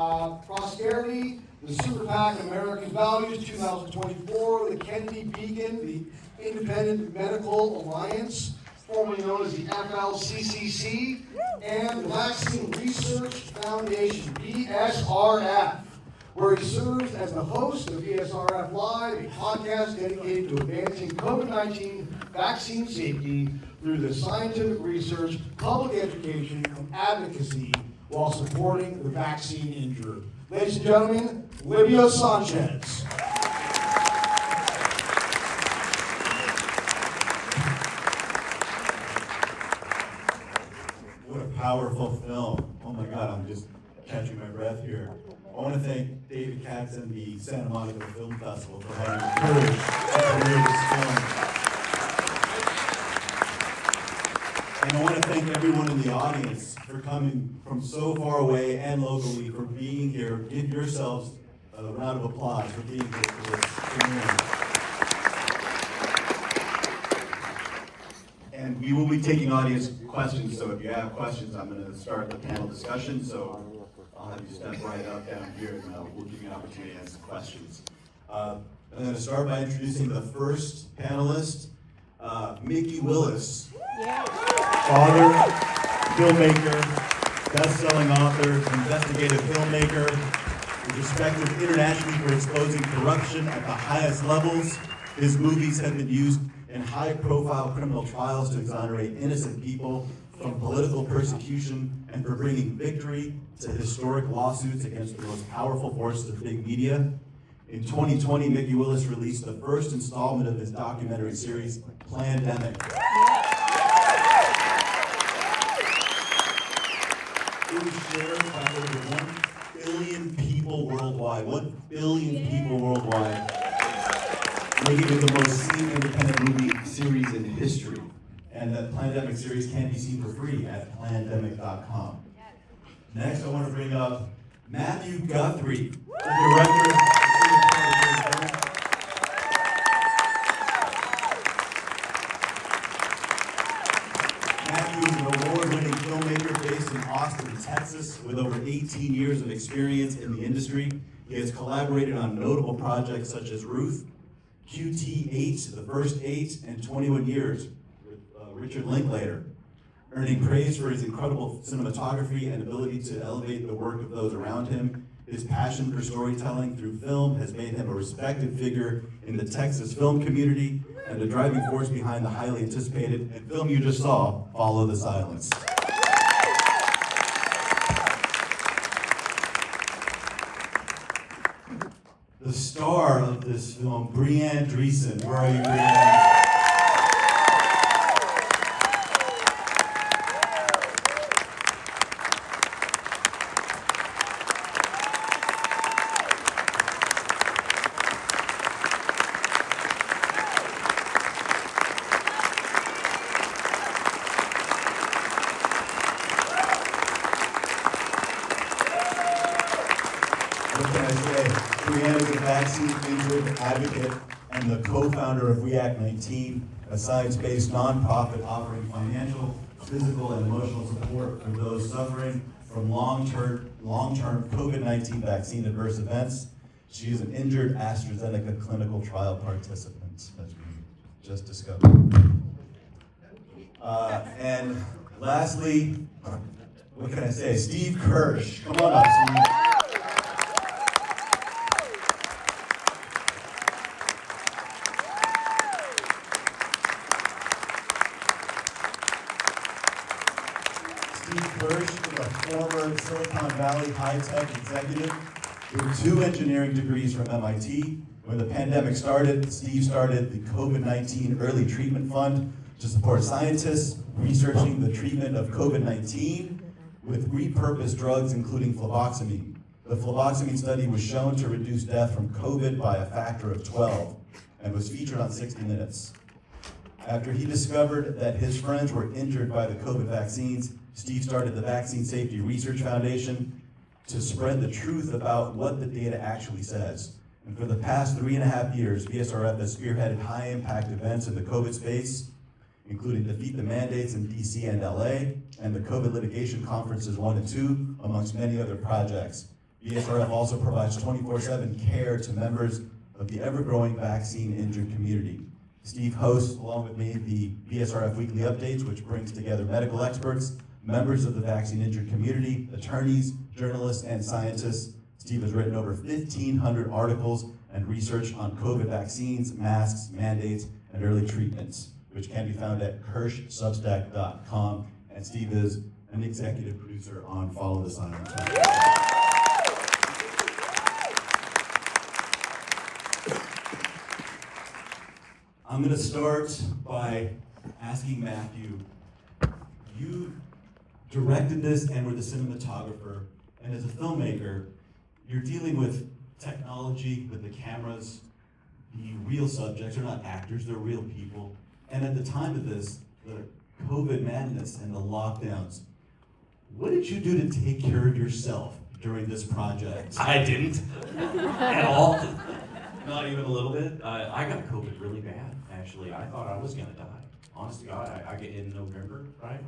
Prosperity, the Super PAC American Values 2024, the Kennedy Beacon, the Independent Medical Alliance, formerly known as the FLCCC, and the Vaccine Research Foundation, VSRF, where he serves as the host of VSRF Live, a podcast dedicated to advancing COVID-19 vaccine safety through the scientific research, public education, and advocacy while supporting the vaccine-injured. Ladies and gentlemen, Livio Sanchez. What a powerful film. Oh my God, I'm just catching my breath here. I want to thank David Katz and the Santa Monica Film Festival for having the courage to premiere this film. And I want to thank everyone in the audience for coming from so far away and locally, for being here. Give yourselves a round of applause for being here for this premiere. And we will be taking audience questions, so if you have questions, I'm going to start the panel discussion. So I'll have you step right up down here, and we'll give you an opportunity to ask questions. I'm going to start by introducing the first panelist, Mikki Willis. Father, filmmaker, best-selling author, investigative filmmaker, is respected internationally for exposing corruption at the highest levels. His movies have been used in high-profile criminal trials to exonerate innocent people from political persecution and for bringing victory to historic lawsuits against the most powerful forces of big media. In 2020, Mikki Willis released the first installment of his documentary series, Plandemic. It was shared by over 1 billion people worldwide. 1 billion people worldwide, making it the most seen independent movie series in history. And that Plandemic series can be seen for free at plandemic.com. Next, I want to bring up Matthew Guthrie, the director. Matthew is an award-winning filmmaker based in Austin, Texas, with over 18 years of experience in the industry. He has collaborated on notable projects such as Ruth, QT8, The First 8, and 21 Years with Richard Linklater, earning praise for his incredible cinematography and ability to elevate the work of those around him. His passion for storytelling through film has made him a respected figure in the Texas film community and a driving force behind the highly anticipated film you just saw, Follow the Silence. The star of this film, Dressen. Where are you, Brianne? What can I say? Brianne is a vaccine-injured advocate and the co-founder of React19, a science-based nonprofit offering financial, physical, and emotional support for those suffering from long-term COVID-19 vaccine adverse events. She is an injured AstraZeneca clinical trial participant, as we just discovered. And lastly, what can I say? Steve Kirsch. Come on up, Steve. Steve Kirsch is a former Silicon Valley high-tech executive with 2 engineering degrees from MIT. When the pandemic started, Steve started the COVID-19 Early Treatment Fund to support scientists researching the treatment of COVID-19 with repurposed drugs, including fluvoxamine. The fluvoxamine study was shown to reduce death from COVID by a factor of 12 and was featured on 60 Minutes. After he discovered that his friends were injured by the COVID vaccines, Steve started the Vaccine Safety Research Foundation to spread the truth about what the data actually says. And for the past 3.5 years, VSRF has spearheaded high-impact events in the COVID space, including Defeat the Mandates in DC and LA, and the COVID litigation conferences 1 and 2, amongst many other projects. VSRF also provides 24/7 care to members of the ever-growing vaccine-injured community. Steve hosts, along with me, the VSRF Weekly Updates, which brings together medical experts, members of the vaccine-injured community, attorneys, journalists, and scientists. Steve has written over 1,500 articles and research on COVID vaccines, masks, mandates, and early treatments, which can be found at kirschsubstack.com. And Steve is an executive producer on Follow the Silence. I'm going to start by asking Matthew, you directed this and were the cinematographer, and as a filmmaker, you're dealing with technology, with the cameras, the real subjects, they're not actors, they're real people. And at the time of this, the COVID madness and the lockdowns, what did you do to take care of yourself during this project? I didn't at all. Not even a little bit. I got COVID really bad, actually. I thought I was gonna die. Honest to God, I get in November, right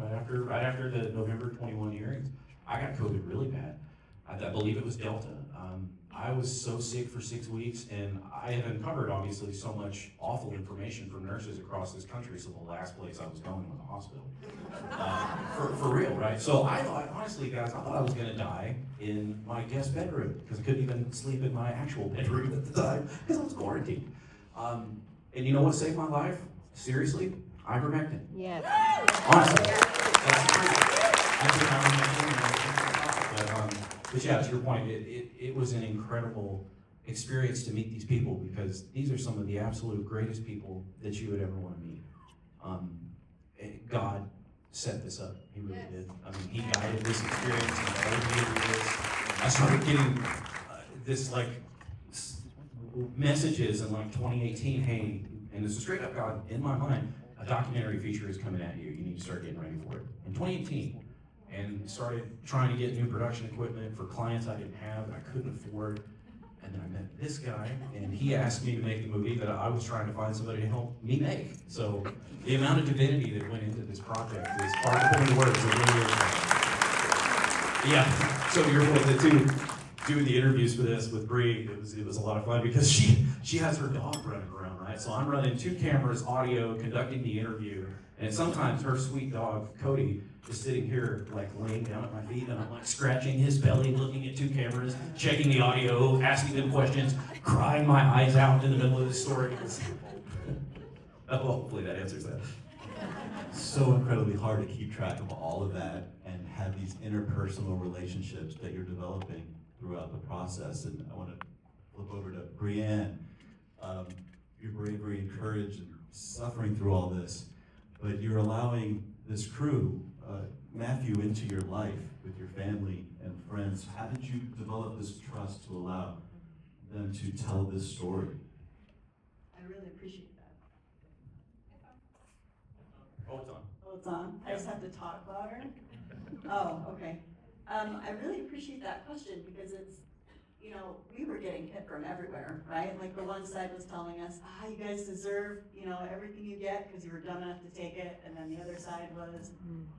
after the November 21 hearings, I got COVID really bad. I believe it was Delta. I was so sick for 6 weeks, and I have uncovered, obviously, so much awful information from nurses across this country, so the last place I was going was a hospital. For real, right? So I thought, honestly, guys, I thought I was gonna die in my guest bedroom, because I couldn't even sleep in my actual bedroom at the time, because I was quarantined. And you know what saved my life? Seriously? Ivermectin. Yes. Honestly, that's the truth. But yeah, to your point, it was an incredible experience to meet these people, because these are some of the absolute greatest people that you would ever want to meet. God set this up. He really did. I mean, he guided this experience and motivated this. I started getting this messages in 2018, hey, and this is straight up God in my mind, a documentary feature is coming at you. You need to start getting ready for it. In 2018, and started trying to get new production equipment for clients I didn't have that I couldn't afford. And then I met this guy, and he asked me to make the movie that I was trying to find somebody to help me make. So the amount of divinity that went into this project is hard to put into words. It really is. Yeah. So your point, doing the interviews for this with Bree, it was a lot of fun, because she has her dog running around, right? So I'm running 2 cameras, audio, conducting the interview, and sometimes her sweet dog Cody is sitting here laying down at my feet, and I'm scratching his belly, looking at 2 cameras, checking the audio, asking them questions, crying my eyes out in the middle of the story. Oh, hopefully that answers that. So incredibly hard to keep track of all of that and have these interpersonal relationships that you're developing throughout the process. And I want to flip over to Brianne. Your bravery and courage and suffering through all this, but you're allowing this crew, Matthew, into your life with your family and friends. How did you develop this trust to allow them to tell this story? I really appreciate that. Oh, it's on. Oh, it's on? I just have to talk louder? Oh, okay. I really appreciate that question, because it's, we were getting hit from everywhere, right? Like the one side was telling us, you guys deserve, everything you get because you were dumb enough to take it. And then the other side was,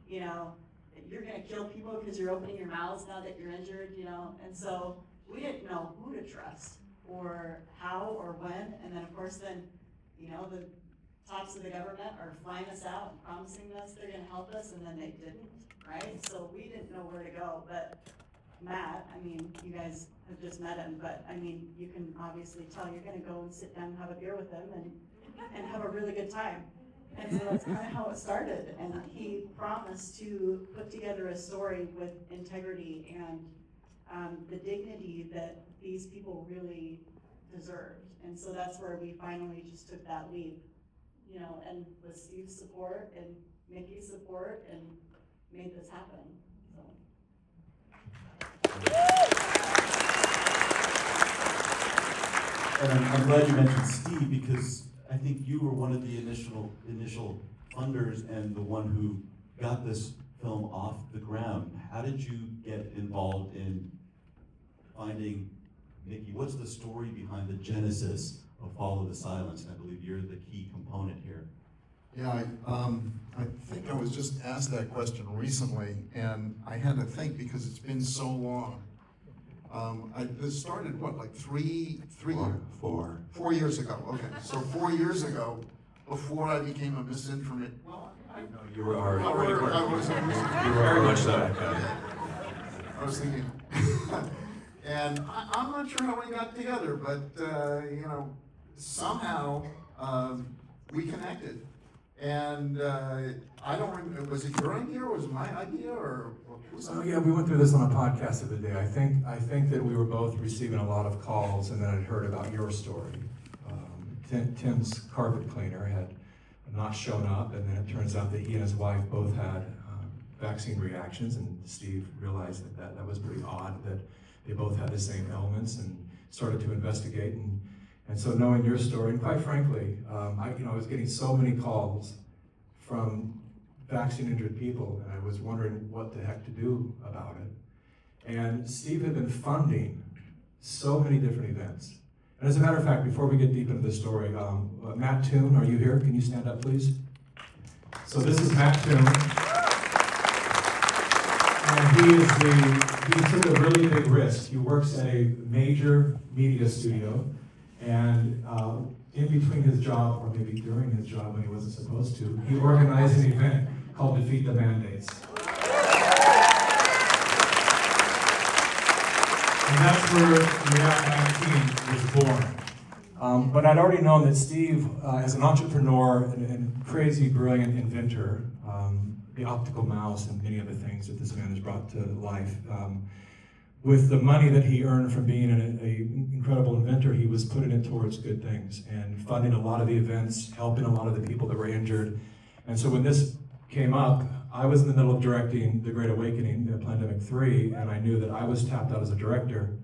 you're gonna kill people because you're opening your mouths now that you're injured, And so we didn't know who to trust or how or when. And then of course the tops of the government are flying us out and promising us they're gonna help us, and then they didn't, right? So we didn't know where to go. But Matt, you guys have just met him, but you can obviously tell you're gonna go and sit down and have a beer with him and have a really good time. And so that's kind of how it started. And he promised to put together a story with integrity and the dignity that these people really deserved. And so that's where we finally just took that leap, and with Steve's support and Mikki's support, and made this happen. And I'm glad you mentioned Steve, because I think you were one of the initial funders and the one who got this film off the ground. How did you get involved in finding Mikki? What's the story behind the genesis of Follow the Silence? And I believe you're the key component here. Yeah, I think I was just asked that question recently, and I had to think, because it's been so long. This started, what, like three Four. 4 years ago, okay. So 4 years ago, before I became a misinformation, well, No, you were already. I was a You misinformation. were very much so. I was thinking, and I'm not sure how we got together, but, somehow, we connected. And, I don't remember, was it your idea, or was it my idea, or? So yeah, we went through this on a podcast the other day. I think that we were both receiving a lot of calls, and then I'd heard about your story. Tim's carpet cleaner had not shown up, and then it turns out that he and his wife both had vaccine reactions, and Steve realized that was pretty odd that they both had the same ailments, and started to investigate. And so knowing your story, and quite frankly, I was getting so many calls from vaccine-injured people, and I was wondering what the heck to do about it. And Steve had been funding so many different events. And as a matter of fact, before we get deep into the story, Matt Toon, are you here? Can you stand up, please? So this is Matt Toon. And he took a really big risk. He works at a major media studio, and in between his job, or maybe during his job when he wasn't supposed to, he organized an event called Defeat the Mandates. And that's where React 19 was born. But I'd already known that Steve, as an entrepreneur and crazy, brilliant inventor, the optical mouse and many other things that this man has brought to life, with the money that he earned from being an incredible inventor, he was putting it towards good things and funding a lot of the events, helping a lot of the people that were injured. And so when this came up, I was in the middle of directing The Great Awakening, Pandemic 3, and I knew that I was tapped out as a director.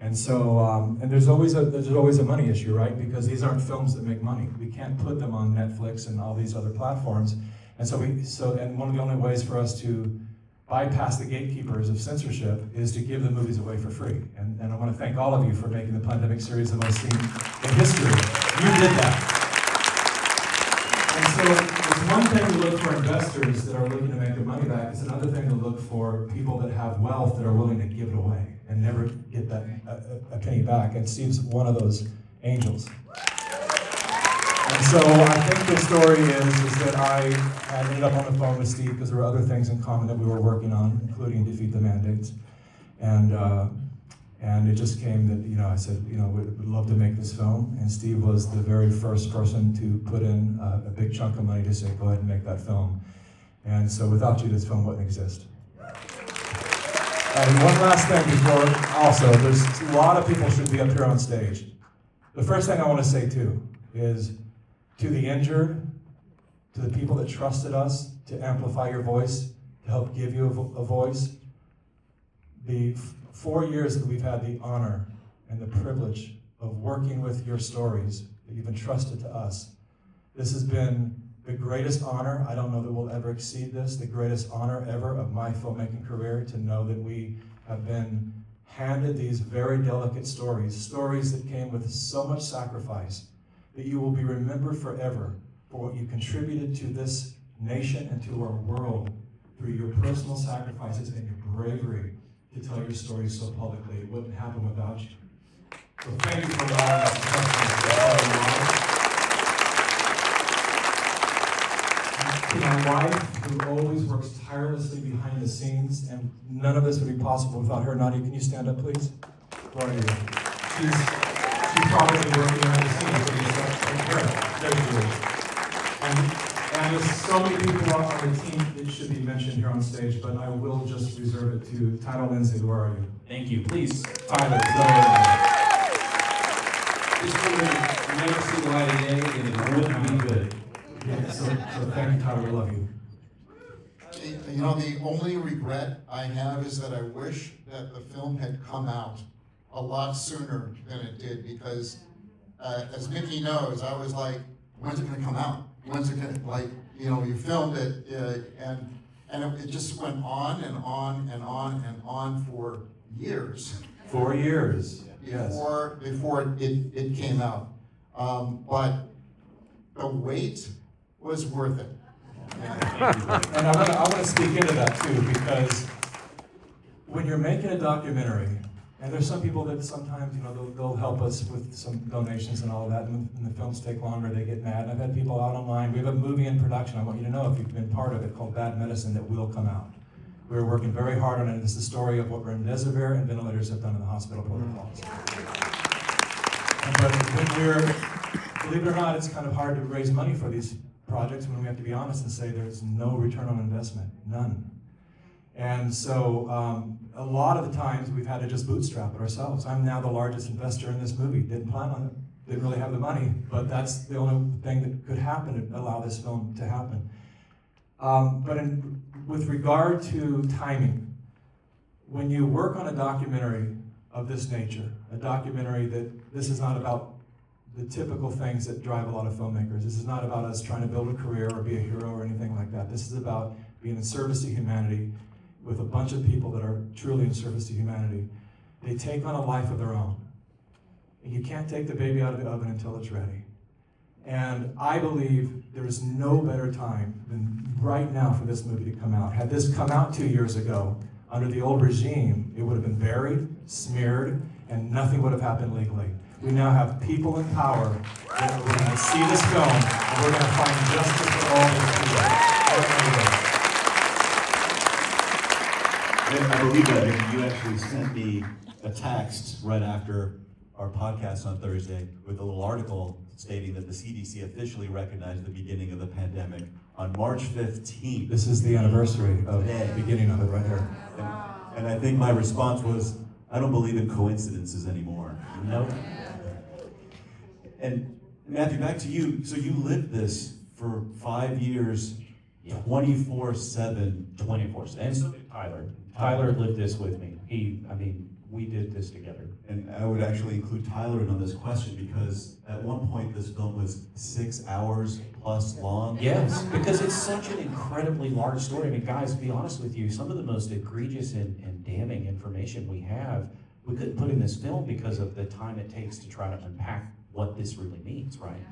And so, and there's always a money issue, right? Because these aren't films that make money. We can't put them on Netflix and all these other platforms. And and one of the only ways for us to bypass the gatekeepers of censorship is to give the movies away for free. And I want to thank all of you for making the Pandemic series the most seen in history. You did that. And so it's one thing to look for investors that are looking to make their money back. It's another thing to look for people that have wealth that are willing to give it away and never get that a penny back. And Steve's one of those angels. And so I think the story is that I ended up on the phone with Steve because there were other things in common that we were working on, including Defeat the Mandates. And it just came that, I said, we'd love to make this film. And Steve was the very first person to put in a big chunk of money to say, go ahead and make that film. And so without you, this film wouldn't exist. And one last thing before, also, there's a lot of people should be up here on stage. The first thing I want to say too is to the injured, to the people that trusted us to amplify your voice, to help give you a voice. The 4 years that we've had the honor and the privilege of working with your stories that you've entrusted to us, this has been the greatest honor. I don't know that we'll ever exceed this, the greatest honor ever of my filmmaking career, to know that we have been handed these very delicate stories that came with so much sacrifice, that you will be remembered forever for what you contributed to this nation and to our world through your personal sacrifices and your bravery to tell your story so publicly. It wouldn't happen without you. So thank you for allowing us to touch to my wife, who always works tirelessly behind the scenes, and none of this would be possible without her. Nadia, can you stand up, please? Where are you? She's probably working behind the scenes. And there's so many people on the team that should be mentioned here on stage, but I will just reserve it to Tyler Lindsay. Where are you? Thank you. Please. Tyler. This would never see the light of day, and it wouldn't be good. Yeah, so thank you, Tyler. We love you. The only regret I have is that I wish that the film had come out a lot sooner than it did, because as Mikki knows, I was like, when's it gonna come out? When's it gonna, you filmed it, and it just went on and on and on and on for years. 4 years. Yes. Before it came out. But the wait was worth it. And I want to speak into that too, because when you're making a documentary, And there's some people that sometimes, they'll help us with some donations and all of that, and the films take longer, they get mad. And I've had people out online. We have a movie in production, I want you to know if you've been part of it, called Bad Medicine, that will come out. We're working very hard on it. It's the story of what remdesivir and ventilators have done in the hospital protocols. But believe it or not, it's kind of hard to raise money for these projects when we have to be honest and say there's no return on investment, none. And so a lot of the times we've had to just bootstrap it ourselves. I'm now the largest investor in this movie. Didn't plan on it, didn't really have the money, but that's the only thing that could happen to allow this film to happen. With regard to timing, when you work on a documentary of this nature, a documentary that this is not about the typical things that drive a lot of filmmakers. This is not about us trying to build a career or be a hero or anything like that. This is about being in service to humanity with a bunch of people that are truly in service to humanity. They take on a life of their own. And you can't take the baby out of the oven until it's ready. And I believe there is no better time than right now for this movie to come out. Had this come out 2 years ago, under the old regime, it would have been buried, smeared, and nothing would have happened legally. We now have people in power that are going to see this film, and we're going to find justice for all these people. I believe that you actually sent me a text right after our podcast on Thursday with a little article stating that the CDC officially recognized the beginning of the pandemic on March 15th. This is the anniversary of the beginning of it right here. And I think my response was, I don't believe in coincidences anymore. Nope. And Matthew, back to you. So you lived this for 5 years, Yeah. 24/7. 24/7. And so did Tyler. Tyler lived this with me. We did this together. And I would actually include Tyler in on this question because at one point this film was 6 hours plus long. Yes, because it's such an incredibly large story. I mean, guys, to be honest with you, some of the most egregious and damning information we have, we couldn't put in this film because of the time it takes to try to unpack what this really means, right?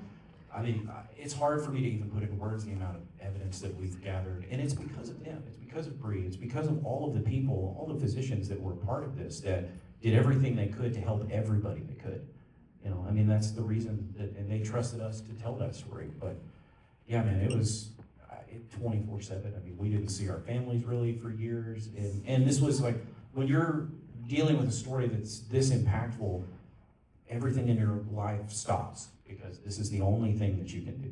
I mean, it's hard for me to even put into words the amount of evidence that we've gathered, and it's because of them. It's because of Bree. It's because of all of the people, all the physicians that were a part of this, that did everything they could to help everybody they could. That's the reason that, and they trusted us to tell that story. But yeah, man, it was 24/7. We didn't see our families really for years, and this was like, when you're dealing with a story that's this impactful, everything in your life stops because this is the only thing that you can do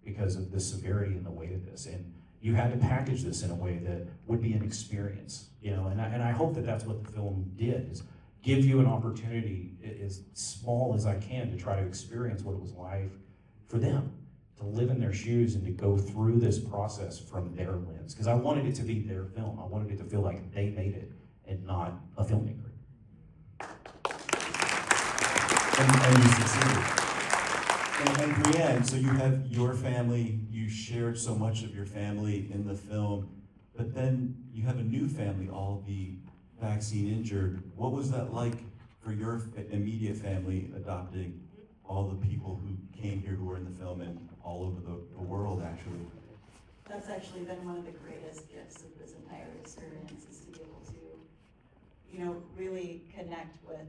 because of the severity and the weight of this. And you had to package this in a way that would be an experience, and I hope that that's what the film did, is give you an opportunity, as small as I can, to try to experience what it was like for them, to live in their shoes and to go through this process from their lens. Because I wanted it to be their film. I wanted it to feel like they made it and not a filmmaker. And you succeeded. And Brienne, so you have your family, you shared so much of your family in the film, but then you have a new family, all the vaccine-injured. What was that like for your immediate family, adopting all the people who came here who were in the film and all over the world, actually? That's actually been one of the greatest gifts of this entire experience, is to be able to, really connect with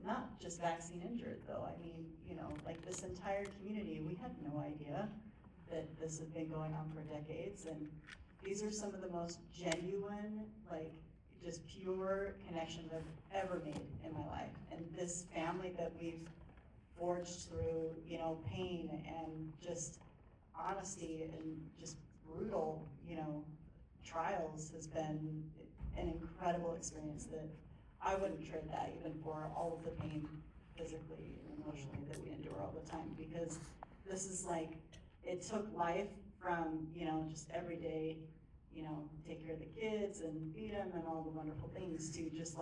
not just vaccine injured though. This entire community, we had no idea that this had been going on for decades, and these are some of the most genuine, just pure connections I've ever made in my life. And this family that we've forged through, pain and just honesty and just brutal, trials has been an incredible experience that I wouldn't trade that even for all of the pain physically and emotionally that we endure all the time, because this is it took life from, just every day, take care of the kids and feed them and all the wonderful things, to just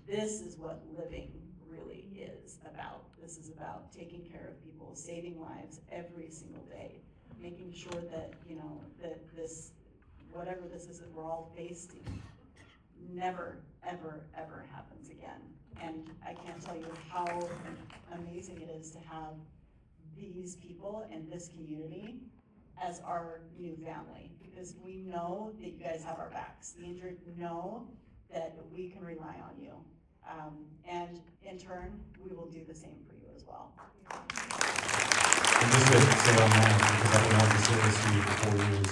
this is what living really is about. This is about taking care of people, saving lives every single day, making sure that, that this, whatever this is that we're all facing, never, ever, ever happens again. And I can't tell you how amazing it is to have these people and this community as our new family, because we know that you guys have our backs. The injured know that we can rely on you. And in turn, we will do the same for you as well. And just to say on that, because I've been on the service for you for 4 years,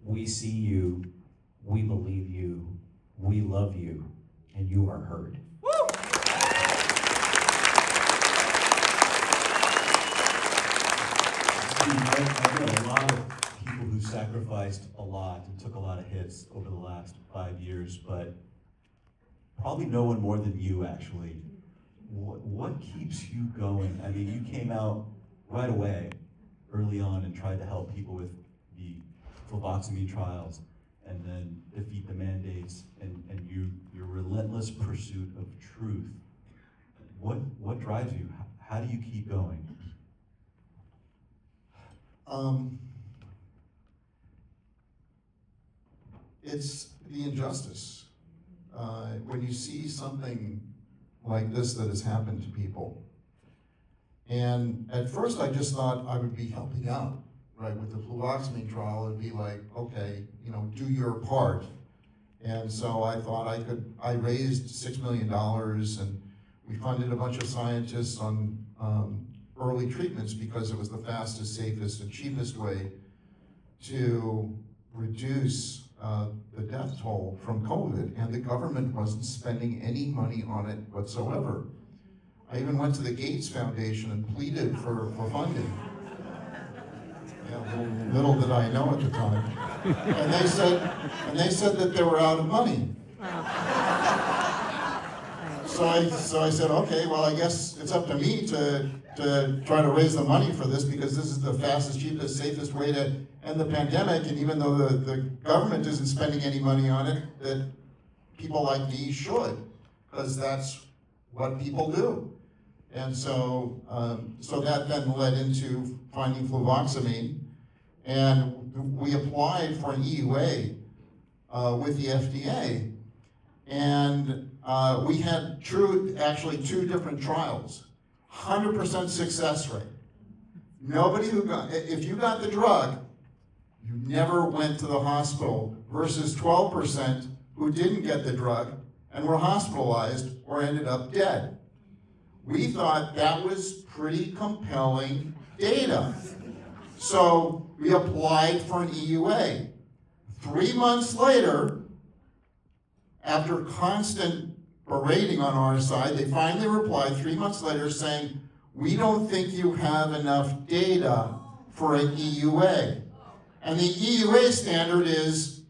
we see you, we believe you, we love you, and you are heard. I've met a lot of people who sacrificed a lot and took a lot of hits over the last 5 years, but probably no one more than you, actually. What keeps you going? I mean, you came out right away, early on, and tried to help people with the fluvoxamine trials, and then defeat the mandates, and your relentless pursuit of truth. What drives you? How do you keep going? It's the injustice. When you see something like this that has happened to people, and at first I just thought I would be helping out, right? With the fluvoxamine trial, it'd be like, okay, do your part. And so I thought I raised $6 million, and we funded a bunch of scientists on early treatments because it was the fastest, safest, and cheapest way to reduce the death toll from COVID, and the government wasn't spending any money on it whatsoever. I even went to the Gates Foundation and pleaded for funding. Yeah, little did I know at the time. And they said that they were out of money. So I said, okay, well, I guess it's up to me to try to raise the money for this, because this is the fastest, cheapest, safest way to end the pandemic. And even though the government isn't spending any money on it, that people like me should, because that's what people do. And so that then led into finding fluvoxamine, and we applied for an EUA with the FDA, and we had actually two different trials, 100% success rate. Nobody if you got the drug, you never went to the hospital, versus 12% who didn't get the drug and were hospitalized or ended up dead. We thought that was pretty compelling data. So we applied for an EUA. 3 months later, after constant berating on our side, they finally replied 3 months later saying, we don't think you have enough data for an EUA. And the EUA standard is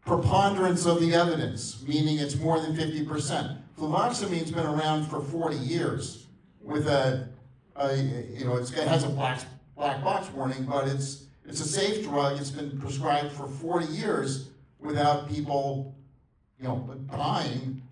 preponderance of the evidence, meaning it's more than 50%. Fluvoxamine's been around for 40 years with it has a black box warning, but it's a safe drug. It's been prescribed for 40 years without people, dying